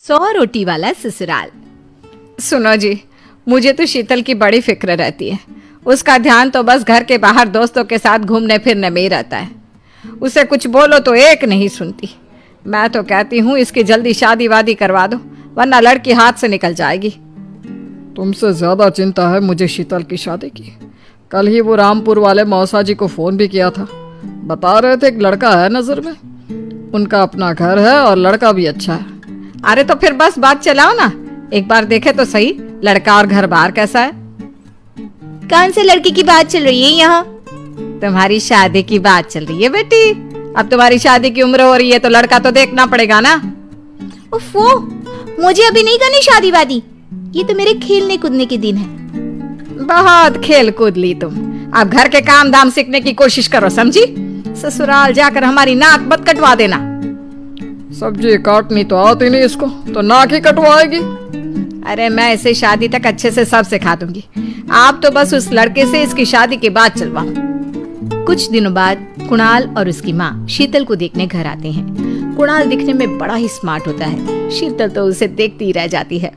100 रोटी वाला ससुराल। सुनो जी, मुझे तो शीतल की बड़ी फिक्र रहती है। उसका ध्यान तो बस घर के बाहर दोस्तों के साथ घूमने फिरने में ही रहता है। उसे कुछ बोलो तो एक नहीं सुनती। मैं तो कहती हूँ इसकी जल्दी शादी वादी करवा दो, वरना लड़की हाथ से निकल जाएगी। तुमसे ज्यादा चिंता है मुझे शीतल की शादी की। कल ही वो रामपुर वाले मौसा जी को फोन भी किया था। बता रहे थे एक लड़का है नजर में, उनका अपना घर है और लड़का भी अच्छा है। अरे तो फिर बस बात चलाओ ना, एक बार देखे तो सही लड़का और घर बार कैसा है। कौन से लड़के की बात चल रही है यहाँ? तुम्हारी शादी की बात चल रही है बेटी। अब तुम्हारी शादी की उम्र हो रही है तो लड़का तो देखना पड़ेगा ना। उफ़ो, मुझे अभी नहीं करनी शादी वादी। ये तो मेरे खेलने कूदने के दिन है। बहुत खेल कूद ली तुम। अब घर के काम धाम सीखने की कोशिश करो, समझी? ससुराल जाकर हमारी नाक मत कटवा देना। सब्जी काटनी तो आती नहीं इसको, तो नाक ही कटवाएगी। अरे मैं इसे शादी तक अच्छे से सब सिखा दूंगी। आप तो बस उस लड़के से इसकी शादी के बाद चलवाओ। कुछ दिनों बाद कुणाल और उसकी माँ शीतल को देखने घर आते हैं। कुणाल दिखने में बड़ा ही स्मार्ट होता है। शीतल तो उसे देखती ही रह जाती है।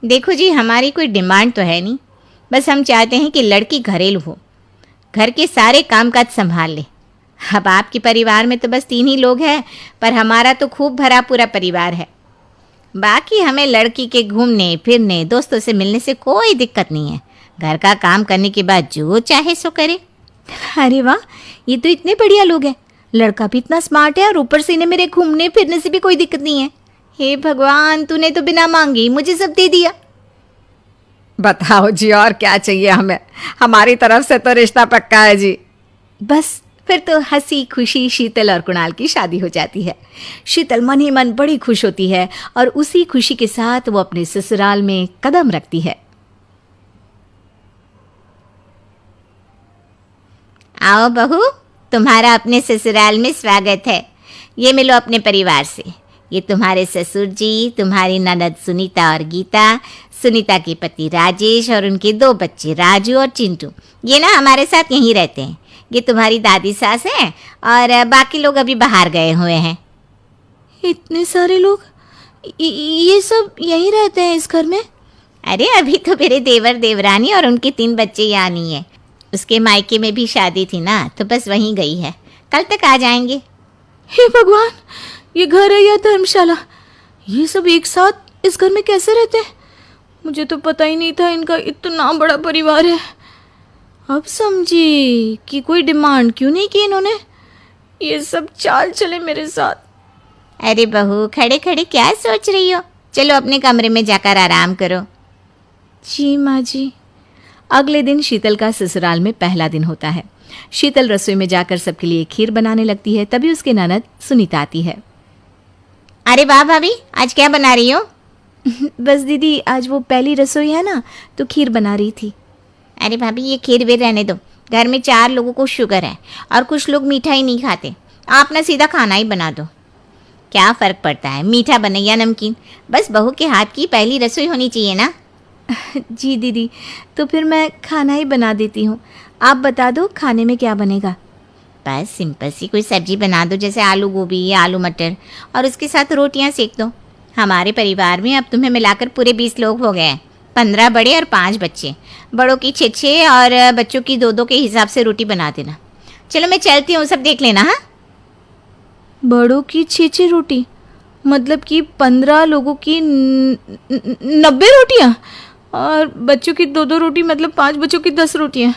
देखो जी, हमारी कोई डिमांड तो है नहीं, बस हम चाहते हैं कि लड़की घरेलू हो, घर के सारे कामकाज संभाल ले। अब आपके परिवार में तो बस 3 ही लोग हैं, पर हमारा तो खूब भरा पूरा परिवार है। बाकी हमें लड़की के घूमने फिरने दोस्तों से मिलने से कोई दिक्कत नहीं है। घर का काम करने के बाद जो चाहे सो करे। अरे वाह, ये तो इतने बढ़िया लोग हैं। लड़का भी इतना स्मार्ट है और ऊपर से इन्हें मेरे घूमने फिरने से भी कोई दिक्कत नहीं है। हे भगवान, तूने तो बिना मांगे ही मुझे सब दे दिया। बताओ जी, और क्या चाहिए हमें? हमारी तरफ से तो रिश्ता पक्का है जी। बस फिर तो हंसी खुशी शीतल और कुणाल की शादी हो जाती है। शीतल मन ही मन बड़ी खुश होती है और उसी खुशी के साथ वो अपने ससुराल में कदम रखती है। आओ बहू, तुम्हारा अपने ससुराल में स्वागत है। ये मिलो अपने परिवार से। ये तुम्हारे ससुर जी, तुम्हारी ननद सुनीता और गीता, सुनीता के पति राजेश और उनके 2 बच्चे राजू और चिंटू। ये ना हमारे साथ यहीं रहते हैं। ये तुम्हारी दादी सास हैं और बाकी लोग अभी बाहर गए हुए हैं। इतने सारे लोग, ये सब यहीं रहते हैं इस घर में? अरे अभी तो मेरे देवर देवरानी और उनके 3 बच्चे यहाँ नहीं है। उसके मायके में भी शादी थी ना, तो बस वहीं गई है। कल तक आ जाएंगे। हे भगवान, ये घर है या धर्मशाला? ये सब एक साथ इस घर में कैसे रहते हैं? मुझे तो पता ही नहीं था इनका इतना बड़ा परिवार है। अब समझी कि कोई डिमांड क्यों नहीं की इन्होंने। ये सब चाल चले मेरे साथ। अरे बहू, खड़े खड़े क्या सोच रही हो? चलो अपने कमरे में जाकर आराम करो। जी माँ जी। अगले दिन शीतल का ससुराल में पहला दिन होता है। शीतल रसोई में जाकर सबके लिए खीर बनाने लगती है। तभी उसकी ननद सुनीता आती है। अरे वाह भाभी, आज क्या बना रही हो? बस दीदी, आज वो पहली रसोई है ना, तो खीर बना रही थी। अरे भाभी, ये खीर वीर रहने दो। घर में 4 लोगों को शुगर है और कुछ लोग मीठा ही नहीं खाते। आप ना सीधा खाना ही बना दो। क्या फ़र्क पड़ता है, मीठा बने या नमकीन? बस बहू के हाथ की पहली रसोई होनी चाहिए ना। जी दीदी, तो फिर मैं खाना ही बना देती हूँ। आप बता दो खाने में क्या बनेगा? बस सिंपल सी कोई सब्जी बना दो, जैसे आलू गोभी या आलू मटर, और उसके साथ रोटियां सेक दो। हमारे परिवार में अब तुम्हें मिलाकर पूरे 20 लोग हो गए हैं। 15 बड़े और 5 बच्चे। बड़ों की 6 और बच्चों की 2 के हिसाब से रोटी बना देना। चलो मैं चलती हूँ, सब देख लेना। हाँ, बड़ों की 6 रोटी, मतलब कि 15 लोगों की 90 रोटियाँ, और बच्चों की 2 रोटी, मतलब 5 बच्चों की 10 रोटियाँ।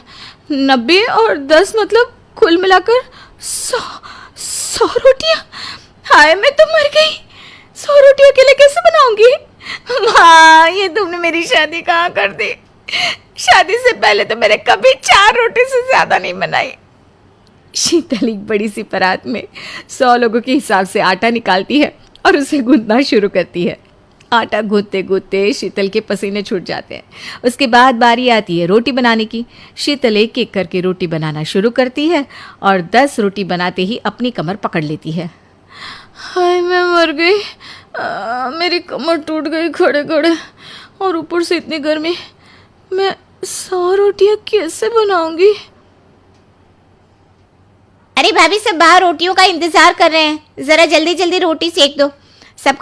90 और 10 मतलब कुल मिलाकर 100 रोटियाँ। हाय, मैं तो मर गई। 100 रोटी अकेले कैसे बनाऊंगी? माँ, ये तुमने मेरी शादी कहाँ कर दी? शादी से पहले तो मैंने कभी 4 रोटी से ज्यादा नहीं बनाई। शीतल एक बड़ी सी परात में 100 लोगों के हिसाब से आटा निकालती है और उसे गूंथना शुरू करती है। आटा गूंथते गूंथते शीतल के पसीने छूट जाते हैं। उसके बाद बारी आती है रोटी बनाने की। शीतल एक एक करके रोटी बनाना शुरू करती है और 10 रोटी बनाते ही अपनी कमर पकड़ लेती है। हाय, मैं मर गई। मेरी कमर टूट गई खड़े खड़े, और ऊपर से इतनी गर्मी। मैं 100 रोटियां कैसे बनाऊंगी? अरे भाभी, सब बाहर रोटियों का इंतजार कर रहे हैं। जरा जल्दी जल्दी रोटी सेक दो। सब